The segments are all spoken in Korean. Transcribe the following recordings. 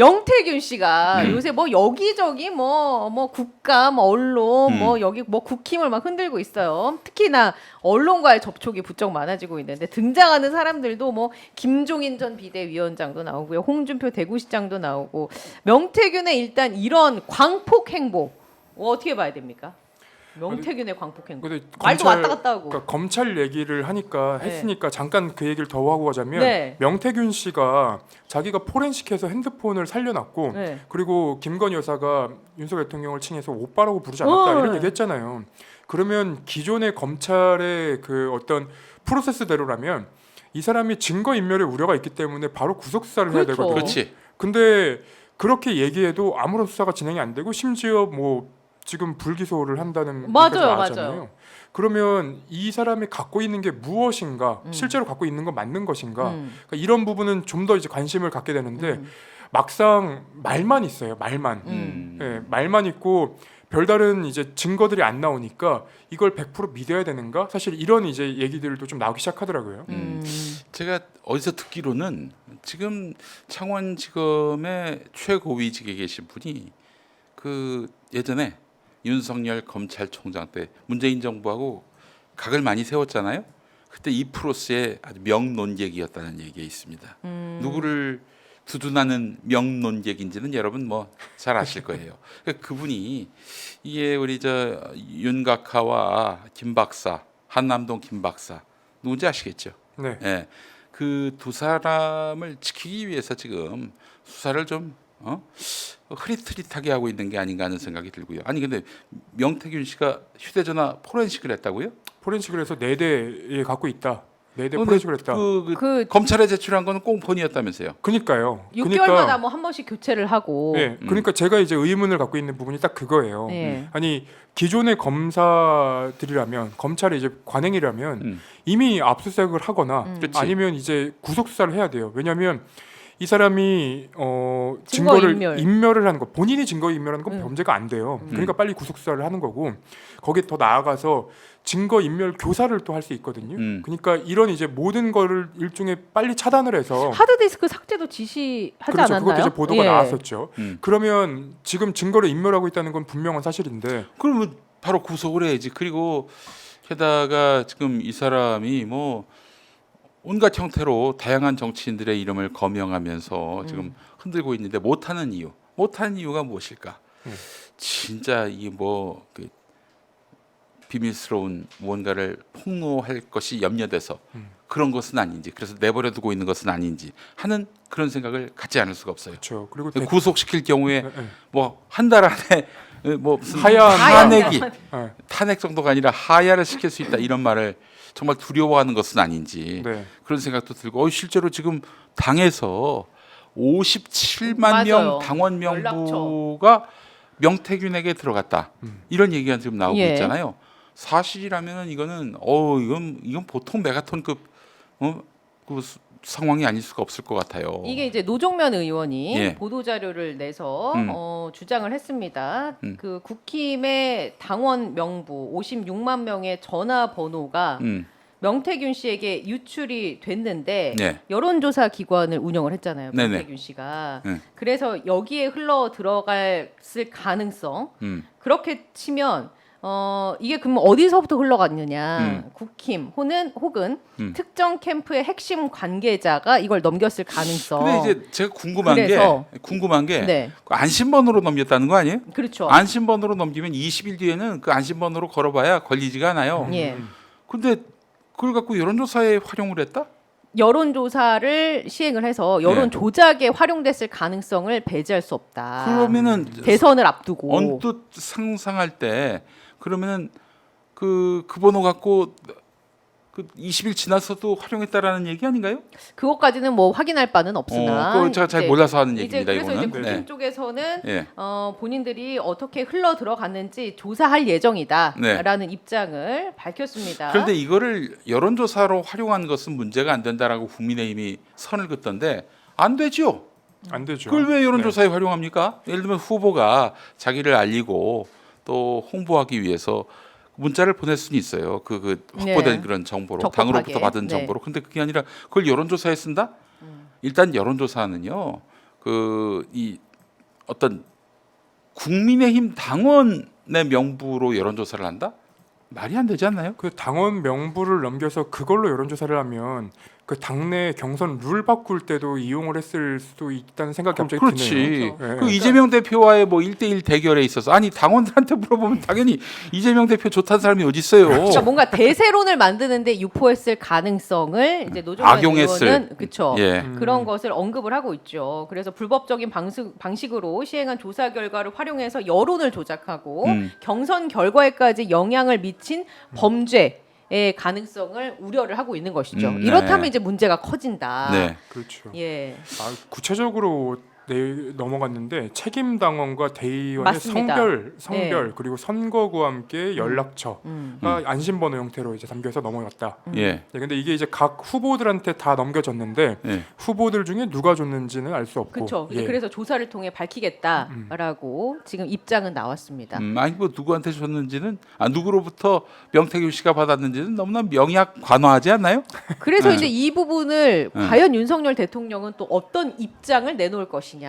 명태균 씨가 요새 뭐 여기저기 뭐 국가, 뭐 언론, 뭐 여기 뭐 국힘을 막 흔들고 있어요. 특히나 언론과의 접촉이 부쩍 많아지고 있는데 등장하는 사람들도 뭐 김종인 전 비대위원장도 나오고요, 홍준표 대구시장도 나오고 명태균의 일단 이런 광폭 행보 어떻게 봐야 됩니까? 명태균의 광폭 행보. 말도 왔다 갔다 하고. 그러니까 검찰 얘기를 하니까 했으니까 잠깐 그 얘기를 더 하고 가자면 네. 명태균 씨가 자기가 포렌식해서 핸드폰을 살려놨고 네. 그리고 김건희 여사가 윤석열 대통령을 칭해서 오빠라고 부르지 않았다 이런 얘기했잖아요. 그러면 기존의 검찰의 그 어떤 프로세스대로라면 이 사람이 증거 인멸의 우려가 있기 때문에 바로 구속 수사를 해야 되거든요. 그렇지. 근데 그렇게 얘기해도 아무런 수사가 진행이 안 되고 심지어 뭐 지금 불기소를 한다는 맞아요, 얘기가 나왔잖아요. 맞아요. 그러면 이 사람이 갖고 있는 게 무엇인가, 실제로 갖고 있는 건 맞는 것인가, 그러니까 이런 부분은 좀 더 이제 관심을 갖게 되는데 막상 말만 있어요, 말만. 예, 말만 있고 별다른 이제 증거들이 안 나오니까 이걸 100% 믿어야 되는가? 사실 이런 이제 얘기들도 좀 나오기 시작하더라고요. 제가 어디서 듣기로는 지금 창원지검의 최고위직에 계신 분이 그 예전에 윤석열 검찰총장 때 문재인 정부하고 각을 많이 세웠잖아요. 그때 이 프로스의 아주 명논객이었다는 얘기가 있습니다. 누구를 두둔하는 명논객인지는 여러분 뭐 잘 아실 거예요. 그러니까 그분이 이게 우리 저 윤각하와 김 박사, 한남동 김 박사 누군지 아시겠죠? 네. 예, 그 두 사람을 지키기 위해서 지금 수사를 좀 흐릿흐릿하게 하고 있는 게 아닌가 하는 생각이 들고요. 아니 근데 명태균 씨가 휴대전화 포렌식을 했다고요? 포렌식을 해서 4대에 갖고 있다. 4대 포렌식을 했다. 그 검찰에 제출한 거는 꽁폰이었다면서요? 그러니까요. 6개월마다 뭐 한 번씩 교체를 하고. 네, 그러니까 제가 이제 의문을 갖고 있는 부분이 딱 그거예요. 네. 아니 기존의 검사들이라면 검찰의 이제 관행이라면 이미 압수수색을 하거나 그치. 아니면 이제 구속 수사를 해야 돼요. 왜냐하면 이 사람이 증거 증거를 인멸을 하는 거, 본인이 증거 인멸하는 건 범죄가 안 돼요. 그러니까 빨리 구속 수사를 하는 거고 거기에 더 나아가서 증거 인멸 교사를 또 할 수 있거든요. 그러니까 이런 이제 모든 거를 일종의 빨리 차단을 해서 하드디스크 삭제도 지시하지 그렇죠. 않았나요? 그것도 이제 보도가 예. 나왔었죠. 그러면 지금 증거를 인멸하고 있다는 건 분명한 사실인데 그러면 바로 구속을 해야지. 그리고 게다가 지금 이 사람이 뭐 온갖 형태로 다양한 정치인들의 이름을 거명하면서 지금 흔들고 있는데 못하는 이유가 무엇일까? 진짜 이게 뭐 그 비밀스러운 무언가를 폭로할 것이 염려돼서 그런 것은 아닌지, 그래서 내버려두고 있는 것은 아닌지 하는 그런 생각을 갖지 않을 수가 없어요. 그렇죠. 그리고 구속시킬 경우에 네. 뭐 한 달 안에 뭐 무슨 하야한 탄핵 정도가 아니라 하야를 시킬 수 있다 이런 말을 정말 두려워하는 것은 아닌지 네. 그런 생각도 들고 실제로 지금 당에서 57만 맞아요. 명 당원 명부가 명태균에게 들어갔다 이런 얘기가 지금 나오고 예. 있잖아요. 사실이라면 이거는 이건 보통 메가톤급 그 상황이 아닐 수가 없을 것 같아요. 이게 이제 노종면 의원이 예. 보도 자료를 내서 주장을 했습니다. 그 국힘의 당원 명부 56만 명의 전화번호가 명태균 씨에게 유출이 됐는데 네. 여론조사 기관을 운영을 했잖아요. 네네. 명태균 씨가. 네. 그래서 여기에 흘러 들어갔을 가능성 그렇게 치면 이게 그러면 어디서부터 흘러갔느냐? 국힘 혹은 특정 캠프의 핵심 관계자가 이걸 넘겼을 가능성. 근데 이제 제가 궁금한 게 네. 그 안심번호로 넘겼다는 거 아니에요? 그렇죠. 안심번호로 넘기면 20일 뒤에는 그 안심번호로 걸어봐야 걸리지가 않아요. 예. 근데 그걸 갖고 여론조사에 활용을 했다? 여론조사를 시행을 해서 여론 네. 조작에 활용됐을 가능성을 배제할 수 없다. 그러면은 대선을 앞두고 언뜻 상상할 때 그러면은 그 번호 갖고 그 20일 지나서도 활용했다라는 얘기 아닌가요? 그것까지는 뭐 확인할 바는 없으나 그거 제가 잘 이제 몰라서 하는 이제 얘기입니다. 그래서 이제 이거는. 국힘 쪽에서는 예. 본인들이 어떻게 흘러 들어갔는지 조사할 예정이다라는 입장을 밝혔습니다. 그런데 이거를 여론조사로 활용한 것은 문제가 안 된다라고 국민의힘이 선을 긋던데 안 되죠. 안 되죠. 그걸 왜 여론조사에 활용합니까? 예를 들면 후보가 자기를 알리고 또 홍보하기 위해서 문자를 보낼 수는 있어요. 그 확보된 네. 그런 정보로 적법하게. 당으로부터 받은 네. 정보로. 근데 그게 아니라 그걸 여론조사에 쓴다? 일단 여론조사는요. 그 이 어떤 국민의힘 당원의 명부로 여론조사를 한다? 말이 안 되지 않나요? 그 당원 명부를 넘겨서 그걸로 여론조사를 하면 그 당내 경선 룰 바꿀 때도 이용을 했을 수도 있다는 생각이 갑자기 그렇지. 드네요. 그렇죠. 예. 그 이재명 대표와의 뭐 1대1 대결에 있어서 아니 당원들한테 물어보면 당연히 이재명 대표 좋다는 사람이 어디 있어요? 그러니까 뭔가 대세론을 만드는데 유포했을 가능성을 이제 노정현 악용했을. 의원은 그렇죠. 예. 그런 것을 언급을 하고 있죠. 그래서 불법적인 방식으로 시행한 조사 결과를 활용해서 여론을 조작하고 경선 결과에까지 영향을 미친 범죄의 가능성을 우려를 하고 있는 것이죠. 네. 이렇다면 이제 문제가 커진다. 네. 그렇죠. 예. 구체적으로 넘어갔는데 책임 당원과 대의원의 맞습니다. 성별 네. 그리고 선거구와 함께 연락처가 안심번호 형태로 이제 담겨서 넘어갔다. 예. 네, 근데 이게 이제 각 후보들한테 다 넘겨졌는데 예. 후보들 중에 누가 줬는지는 알 수 없고. 그렇죠. 예. 그래서 조사를 통해 밝히겠다라고 지금 입장은 나왔습니다. 아니 뭐 누구한테 줬는지는 누구로부터 명태균 씨가 받았는지는 너무나 명약 관화하지 않나요? 그래서 네. 이제 이 부분을 네. 과연 윤석열 대통령은 또 어떤 입장을 내놓을 것이냐.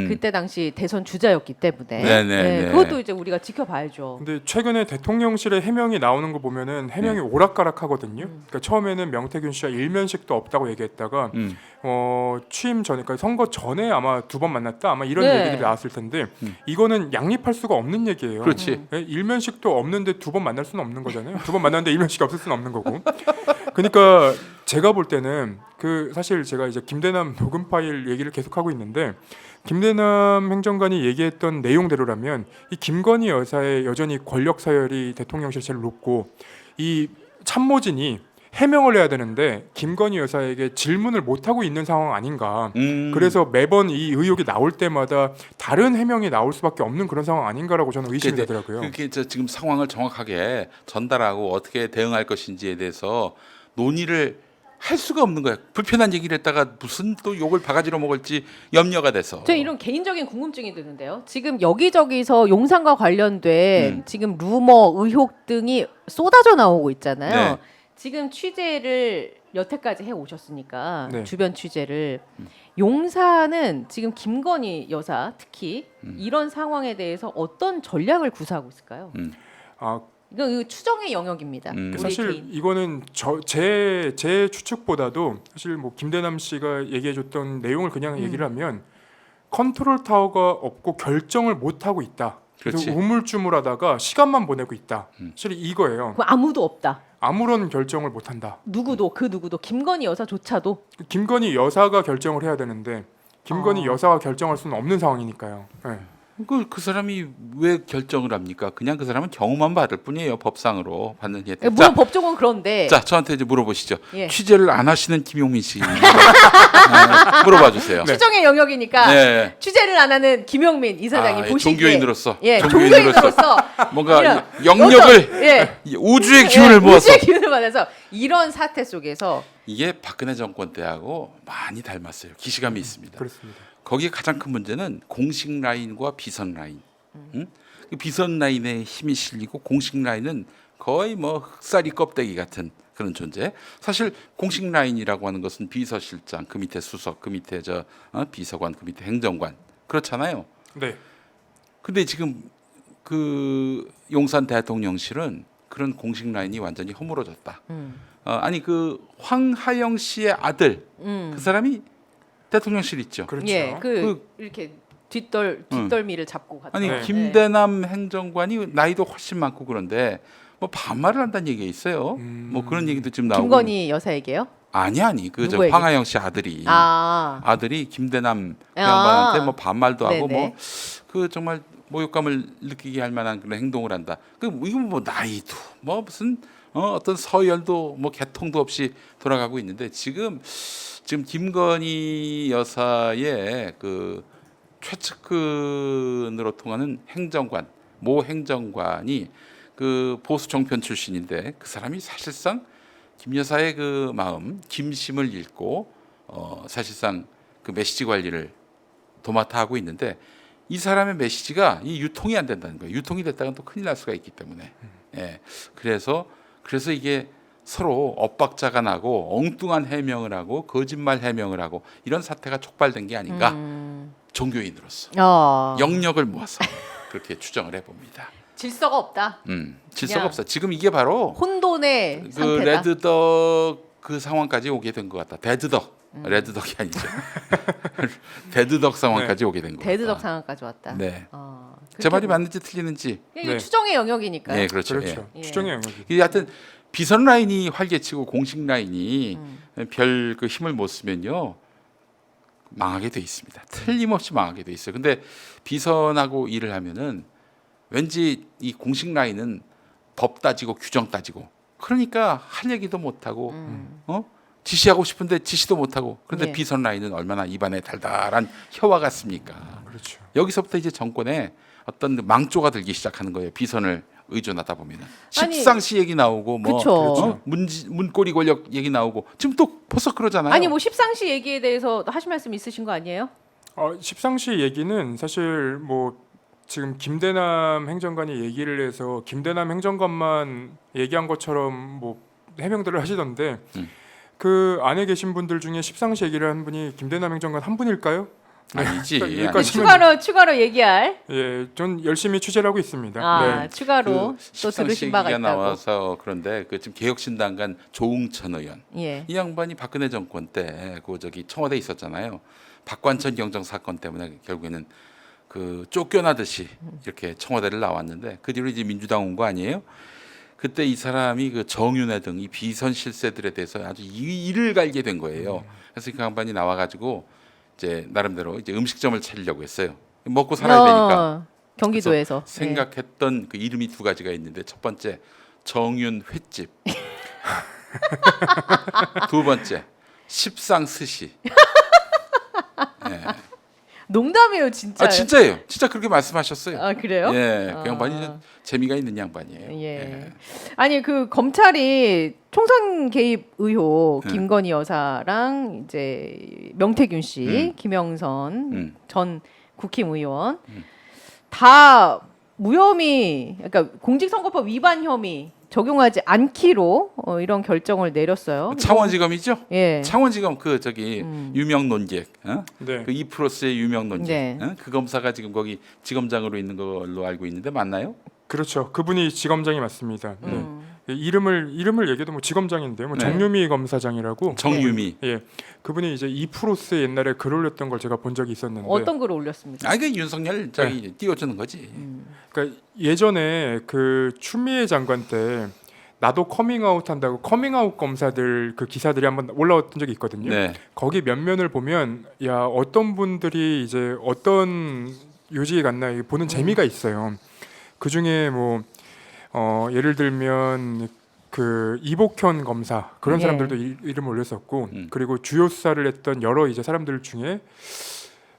그때 당시 대선 주자였기 때문에 네네. 그것도 이제 우리가 지켜봐야죠. 근데 최근에 대통령실의 해명이 나오는 거 보면은 해명이 오락가락하거든요. 그러니까 처음에는 명태균 씨와 일면식도 없다고 얘기했다가 취임 전에, 그러니까 선거 전에 아마 2번 만났다, 아마 이런 네. 얘기들이 나왔을 텐데 이거는 양립할 수가 없는 얘기예요. 그렇지. 예, 일면식도 없는데 2번 만날 수는 없는 거잖아요. 2번 만났는데 일면식이 없을 수는 없는 거고. 그러니까 제가 볼 때는 그 사실 제가 이제 김대남 녹음 파일 얘기를 계속하고 있는데 김대남 행정관이 얘기했던 내용대로라면 이 김건희 여사의 여전히 권력 서열이 대통령실 제일 높고 이 참모진이 해명을 해야 되는데 김건희 여사에게 질문을 못 하고 있는 상황 아닌가. 그래서 매번 이 의혹이 나올 때마다 다른 해명이 나올 수밖에 없는 그런 상황 아닌가라고 저는 의심이 되더라고요. 그게 지금 상황을 정확하게 전달하고 어떻게 대응할 것인지에 대해서 논의를 할 수가 없는 거야. 불편한 얘기를 했다가 무슨 또 욕을 바가지로 먹을지 염려가 돼서. 저 이런 개인적인 궁금증이 드는데요. 지금 여기저기서 용산과 관련된 지금 루머, 의혹 등이 쏟아져 나오고 있잖아요. 네. 지금 취재를 여태까지 해 오셨으니까 네. 주변 취재를 용산은 지금 김건희 여사 특히 이런 상황에 대해서 어떤 전략을 구사하고 있을까요? 아, 이거 추정의 영역입니다. 우리 사실 개인. 이거는 제 추측보다도 사실 뭐 김대남 씨가 얘기해줬던 내용을 그냥 얘기를 하면 컨트롤 타워가 없고 결정을 못 하고 있다. 그래서 그렇지. 우물쭈물하다가 시간만 보내고 있다. 사실 이거예요. 그럼 아무도 없다. 아무런 결정을 못 한다. 누구도 김건희 여사조차도 김건희 여사가 결정을 해야 되는데 김건희 여사가 결정할 수는 없는 상황이니까요. 네. 그 사람이 왜 결정을 합니까? 그냥 그 사람은 경험만 받을 뿐이에요. 법상으로 받는 혜택. 물론 법적은 그런데 자, 저한테 이제 물어보시죠. 예. 취재를 안 하시는 김용민 씨 물어봐 주세요. 추정의 영역이니까 네. 취재를 안 하는 김용민 이사장이 보시기에 종교인으로서 종교인으로서 뭔가 이런 영역을 예. 우주의 기운을 모아서 우주의 기운을 받아서 이런 사태 속에서 이게 박근혜 정권 때하고 많이 닮았어요. 기시감이 있습니다. 그렇습니다. 거기에 가장 큰 문제는 공식 라인과 비선 라인. 응? 그 비선 라인에 힘이 실리고 공식 라인은 거의 뭐 흑사리 껍데기 같은 그런 존재. 사실 공식 라인이라고 하는 것은 비서실장, 그 밑에 수석, 그 밑에 비서관, 그 밑에 행정관 그렇잖아요. 네. 근데 지금 그 용산 대통령실은 그런 공식 라인이 완전히 허물어졌다. 아니 그 황하영 씨의 아들 그 사람이 대통령실 있죠. 그렇죠. 예, 이렇게 뒷덜미를 잡고 갔다. 아니 네. 김대남 행정관이 나이도 훨씬 많고 그런데 뭐 반말을 한다는 얘기가 있어요. 뭐 그런 얘기도 지금 나오고. 김건희 여사에게요? 아니 그 저 누구에게? 황하영 씨 아들이 아들이 김대남 양반한테 뭐 반말도 하고 네네. 뭐 그 정말 모욕감을 느끼게 할 만한 그런 행동을 한다. 그 이건 뭐 나이도 뭐 무슨 어떤 서열도 뭐 개통도 없이 돌아가고 있는데 지금 김건희 여사의 그 최측근으로 통하는 행정관 모 행정관이 그 보수 정편 출신인데 그 사람이 사실상 김 여사의 그 마음 김심을 읽고 사실상 그 메시지 관리를 도맡아 하고 있는데 이 사람의 메시지가 이 유통이 안 된다는 거예요. 유통이 됐다가 또 큰일 날 수가 있기 때문에 예. 그래서 이게 서로 엇박자가 나고 엉뚱한 해명을 하고 거짓말 해명을 하고 이런 사태가 촉발된 게 아닌가 종교인으로서 어. 영역을 모아서 그렇게 추정을 해봅니다. 질서가 없다. 질서가 그냥 없어. 지금 이게 바로 혼돈의 그 상태다. 레드덕 그 상황까지 오게 된 것 같다. 데드덕, 레드덕이 아니죠. 데드덕 상황까지 오게 된 것 같다. 데드덕 상황까지 왔다. 네. 그렇게 제 말이 맞는지 틀리는지. 이게 네. 추정의 영역이니까요. 네, 그렇죠. 그렇죠. 예. 추정의 영역이. 이 하여튼 비선 라인이 활개치고 공식 라인이 별 그 힘을 못 쓰면요 망하게 돼 있습니다. 틀림없이 망하게 돼 있어요. 근데 비선하고 일을 하면은 왠지 이 공식 라인은 법 따지고 규정 따지고 그러니까 할 얘기도 못 하고 지시하고 싶은데 지시도 못 하고 그런데 예. 비선 라인은 얼마나 입안에 달달한 혀와 같습니까? 그렇죠. 여기서부터 이제 정권에 어떤 망조가 들기 시작하는 거예요. 비선을 의존하다 보면은 아니, 십상시 얘기 나오고 뭐 그쵸. 문고리 권력 얘기 나오고 지금 또 벌써 그러잖아요. 아니 뭐 십상시 얘기에 대해서 하실 말씀 있으신 거 아니에요? 십상시 얘기는 사실 뭐 지금 김대남 행정관이 얘기를 해서 김대남 행정관만 얘기한 것처럼 뭐 해명들을 하시던데 그 안에 계신 분들 중에 십상시 얘기를 한 분이 김대남 행정관 한 분일까요? 아니지. 그러니까 네, 여기까지만 추가로 얘기할 예, 전 열심히 취재를 하고 있습니다. 네. 추가로 또 십상시 들으신 바가 얘기가 있다고. 나와서 그런데 그 지금 개혁신당간 조웅천 의원 예. 이 양반이 박근혜 정권 때 그 저기 청와대에 있었잖아요. 박관천 경정 사건 때문에 결국에는 그 쫓겨나듯이 이렇게 청와대를 나왔는데 그 뒤로 이제 민주당 온 거 아니에요? 그때 이 사람이 그 정윤회 등 이 비선 실세들에 대해서 아주 이를 갈게 된 거예요. 그래서 그 양반이 나와가지고 이제 나름대로 이제 음식점을 차리려고 했어요. 먹고 살아야 되니까. 경기도에서 그래서 생각했던 그 이름이 두 가지가 있는데 첫 번째 정윤 횟집, 두 번째 십상 스시. 예. 농담이에요 진짜. 아 진짜예요. 진짜 그렇게 말씀하셨어요. 아 그래요? 예, 아. 그 양반이 좀 재미가 있는 양반이에요. 예. 예. 아니 그 검찰이 총선 개입 의혹 네. 김건희 여사랑 이제 명태균 씨, 김영선 전 국힘 의원 다 무혐의, 그러니까 공직선거법 위반 혐의 적용하지 않기로 이런 결정을 내렸어요. 창원지검이죠? 예. 창원지검 그 저기 유명 논객, 네. 그 2%의 유명 논객, 네. 그 검사가 지금 거기 지검장으로 있는 걸로 알고 있는데 맞나요? 그렇죠. 그분이 지검장이 맞습니다. 네. 이름을 얘기해도 뭐 지검장인데요. 뭐 네. 정유미 검사장이라고. 정유미. 예, 그분이 이제 이프로스에 옛날에 글 올렸던 걸 제가 본 적이 있었는데. 어떤 글을 올렸습니까? 아, 그 윤석열 저기 띄워주는 거지. 그러니까 예전에 그 추미애 장관 때 나도 커밍아웃 한다고 커밍아웃 검사들 그 기사들이 한번 올라왔던 적이 있거든요. 네. 거기 몇 면을 보면 야 어떤 분들이 이제 어떤 요직에 갔나 이게 보는 재미가 있어요. 그 중에 뭐 예를 들면 그 이복현 검사 그런 네. 사람들도 이름을 올렸었고 그리고 주요 수사를 했던 여러 이제 사람들 중에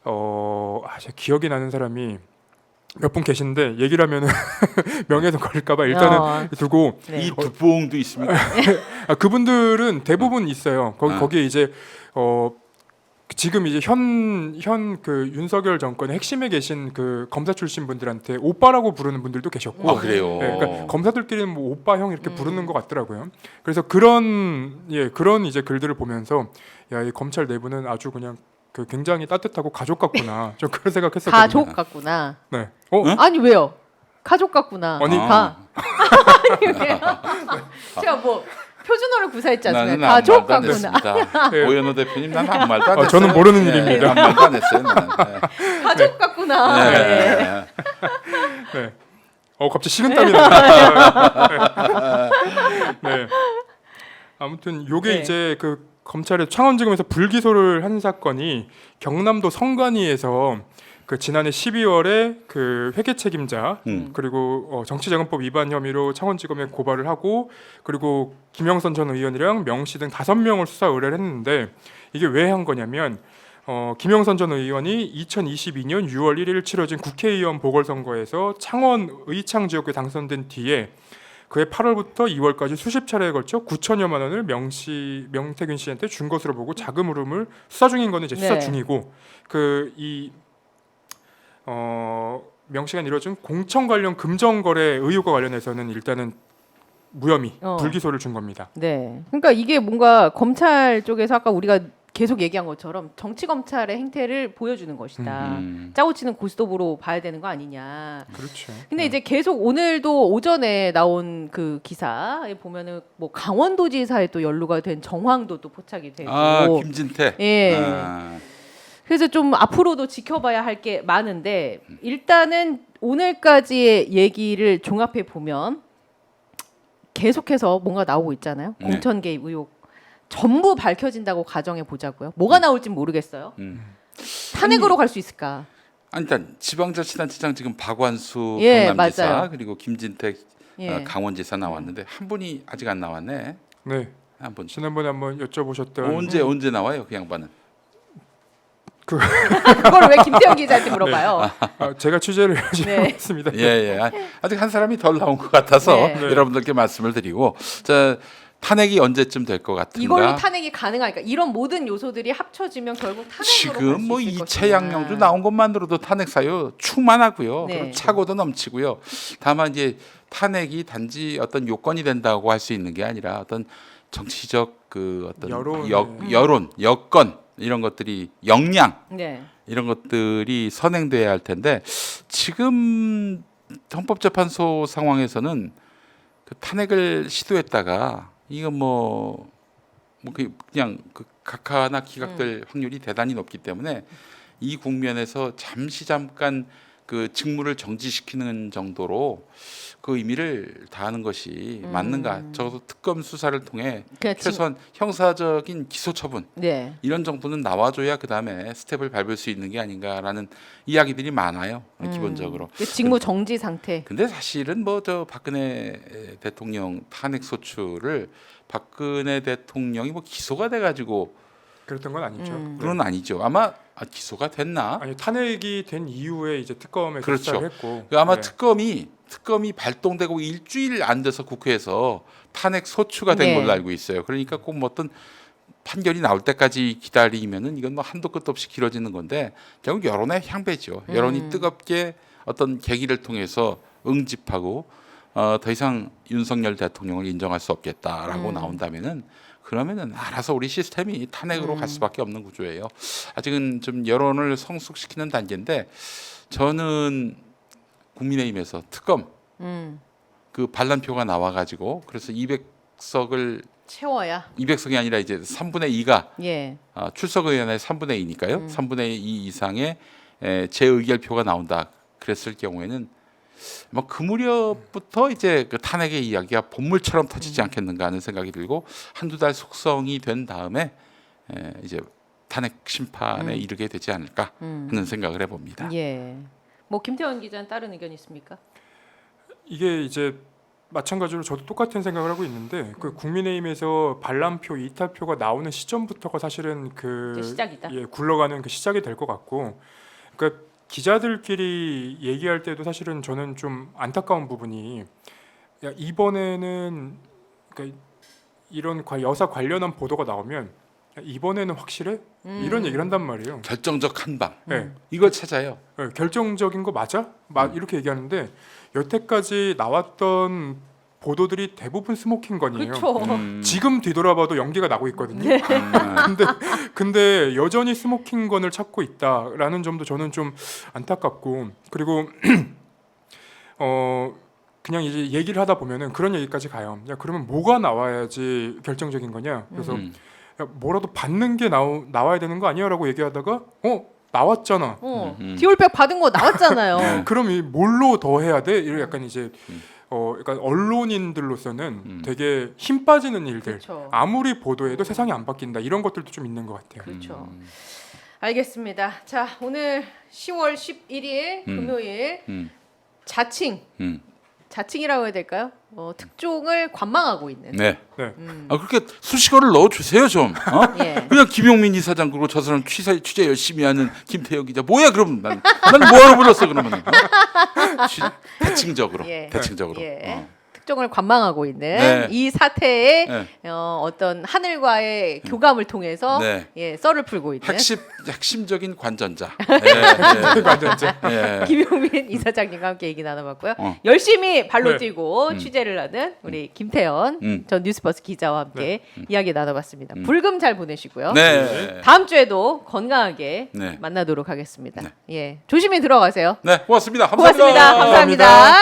제가 기억이 나는 사람이 몇 분 계신데 얘기를 하면은 명예훼손 걸릴까봐 일단은 두고 네. 이 두봉도 있습니다. 그분들은 대부분 있어요. 거기에 이제 지금 이제 현 그 윤석열 정권의 핵심에 계신 그 검사 출신 분들한테 오빠라고 부르는 분들도 계셨고, 아, 그래요. 네, 그러니까 검사들끼리는 뭐 오빠 형 이렇게 부르는 것 같더라고요. 그래서 그런 이제 글들을 보면서 야, 이 검찰 내부는 아주 그냥 그 굉장히 따뜻하고 가족 같구나. 좀 그런 생각했었거든요. 가족 같구나. 네. 아니 왜요? 가족 같구나. 아니, 가. 아니 왜요? 제가 뭐 표준어를 구사했지 나는 않습니까? 아무 가족 말도 안 같구나. 했습니다. 네. 오연호 대표님 난 아무 말도 안 했어요. 저는 모르는 네, 일입니다. 아무 말도 안 했어요. 나는. 네. 가족 같구나. 네. 네. 네. 갑자기 식은땀이 나요. 네. 아무튼 요게 네. 이제 그 검찰의 창원지검에서 불기소를 한 사건이 경남도 성관위에서 그 지난해 12월에 그 회계 책임자 그리고 정치자금법 위반 혐의로 창원지검에 고발을 하고 그리고 김영선 전 의원이랑 명 씨 등 5명을 수사 의뢰를 했는데 이게 왜 한 거냐면 김영선 전 의원이 2022년 6월 1일 치러진 국회의원 보궐선거에서 창원 의창 지역에 당선된 뒤에 그해 8월부터 2월까지 수십 차례에 걸쳐 9천여만 원을 명태균 씨한테 준 것으로 보고 자금 흐름을 수사 중인 거는 이제 수사 네. 중이고 명 씨가 이뤄준 공천 관련 금전 거래 의혹과 관련해서는 일단은 무혐의 불기소를 준 겁니다. 네. 그러니까 이게 뭔가 검찰 쪽에서 아까 우리가 계속 얘기한 것처럼 정치 검찰의 행태를 보여주는 것이다. 짜고 치는 고스톱으로 봐야 되는 거 아니냐. 그렇죠. 근데 이제 계속 오늘도 오전에 나온 그 기사에 보면은 뭐 강원도지사에 또 연루가 된 정황도 포착이 되고. 김진태. 예. 아. 그래서 좀 앞으로도 지켜봐야 할 게 많은데 일단은 오늘까지의 얘기를 종합해 보면 계속해서 뭔가 나오고 있잖아요. 네. 공천 개입 의혹 전부 밝혀진다고 가정해 보자고요. 뭐가 나올지 모르겠어요. 탄핵으로 갈 수 있을까? 아니, 일단 지방자치단체장 지금 박완수 예, 경남지사 맞아요. 그리고 김진택 예. 강원지사 나왔는데 한 분이 아직 안 나왔네. 네. 한 분. 지난번에 한번 여쭤보셨던 언제 나와요, 그 양반은? 그걸 왜 김태형 기자한테 물어봐요? 제가 취재를 열심히 네. 했습니다. 예. 아직 한 사람이 덜 나온 것 같아서 네. 여러분들께 말씀을 드리고 자 탄핵이 언제쯤 될 것 같은가? 이걸로 탄핵이 가능할까? 이런 모든 요소들이 합쳐지면 결국 탄핵으로 지금 갈수 뭐 있을 이채 양령주 것이냐. 나온 것만으로도 탄핵 사유 충만하고요. 네. 그리고 차고도 넘치고요. 다만 이제 탄핵이 단지 어떤 요건이 된다고 할 수 있는 게 아니라 어떤 정치적 그 어떤 여론, 여건 이런 것들이 역량 네. 이런 것들이 선행돼야 할 텐데 지금 헌법재판소 상황에서는 그 탄핵을 시도했다가 이거 그냥 그 각하나 기각될 확률이 대단히 높기 때문에 이 국면에서 잠깐 그 직무를 정지시키는 정도로 그 의미를 다하는 것이 맞는가? 적어도 특검 수사를 통해 그러니까 최소한 형사적인 기소 처분 네. 이런 정도는 나와줘야 그 다음에 스텝을 밟을 수 있는 게 아닌가라는 이야기들이 많아요. 기본적으로. 그 직무 정지 상태. 근데 사실은 뭐 저 박근혜 대통령 탄핵 소추를 박근혜 대통령이 뭐 기소가 돼가지고 그랬던 건 아니죠. 그건 아니죠. 아마 기소가 됐나? 아니 탄핵이 된 이후에 이제 특검에 그렇죠. 수사를 했고 아마 네. 특검이 발동되고 일주일 안 돼서 국회에서 탄핵 소추가 된 네. 걸로 알고 있어요. 그러니까 꼭 뭐 어떤 판결이 나올 때까지 기다리면은 이건 뭐 한도 끝도 없이 길어지는 건데 결국 여론의 향배죠. 여론이 뜨겁게 어떤 계기를 통해서 응집하고 더 이상 윤석열 대통령을 인정할 수 없겠다라고 나온다면은 그러면은 알아서 우리 시스템이 탄핵으로 갈 수밖에 없는 구조예요. 아직은 좀 여론을 성숙시키는 단계인데 저는 국민의힘에서 특검 그 반란표가 나와가지고 그래서 200석을 채워야. 200석이 아니라 이제 3분의 2가 예. 출석 의원의 3분의 2니까요. 3분의 2 이상의 재의결표가 나온다. 그랬을 경우에는 뭐 그 무렵부터 이제 그 탄핵의 이야기가 본물처럼 터지지 않겠는가 하는 생각이 들고 한두 달 숙성이 된 다음에 이제 탄핵 심판에 이르게 되지 않을까 하는 생각을 해봅니다. 예. 뭐 김태원 기자는 다른 의견 있습니까? 이게 이제 마찬가지로 저도 똑같은 생각을 하고 있는데 그 국민의힘에서 반란표, 이탈표가 나오는 시점부터가 사실은 그 이제 시작이다. 예, 굴러가는 그 시작이 될 것 같고, 그러니까 기자들끼리 얘기할 때도 사실은 저는 좀 안타까운 부분이 야, 이번에는 그러니까 이런 여사 관련한 보도가 나오면 야, 이번에는 확실해? 이런 얘기를 한단 말이에요. 결정적 한방 네. 이걸 찾아요. 네, 결정적인 거 맞아? 이렇게 얘기하는데 여태까지 나왔던 보도들이 대부분 스모킹건이에요. 그렇죠. 지금 뒤돌아봐도 연기가 나고 있거든요. 네. 근데 여전히 스모킹건을 찾고 있다라는 점도 저는 좀 안타깝고, 그리고 그냥 이제 얘기를 하다 보면은 그런 얘기까지 가요. 야, 그러면 뭐가 나와야지 결정적인 거냐? 그래서 야, 뭐라도 받는 게 나와야 되는 거 아니야라고 얘기하다가 나왔잖아. 디올백 받은 거 나왔잖아요. 그럼 이 뭘로 더 해야 돼? 이런 약간 이제 약간 언론인들로서는 되게 힘 빠지는 일들. 그렇죠. 아무리 보도해도 세상이 안 바뀐다. 이런 것들도 좀 있는 것 같아요. 그렇죠. 알겠습니다. 자, 오늘 10월 11일 금요일 자칭 자칭이라고 해야 될까요? 특종을 관망하고 있는. 네. 네. 그렇게 수식어를 넣어주세요 좀. 예. 그냥 김용민 이사장 그리고 저 사람 취재 열심히 하는 김태형 기자 뭐야 그럼 나는 뭐하러 불렀어 그러면 대칭적으로 예. 대칭적으로. 예. 특정을 관망하고 있는 네. 이 사태의 네. 어떤 하늘과의 교감을 통해서 네. 예, 썰을 풀고 있는 핵심적인 관전자. 네. 관전자. 네. 김용민 이사장님과 함께 얘기 나눠봤고요. 어. 열심히 발로 네. 뛰고 취재를 하는 우리 김태현 전 뉴스버스 기자와 함께 이야기 나눠봤습니다. 불금 잘 보내시고요. 네. 다음 주에도 건강하게 네. 만나도록 하겠습니다. 예, 조심히 들어가세요. 네, 고맙습니다. 감사합니다. 고맙습니다. 감사합니다.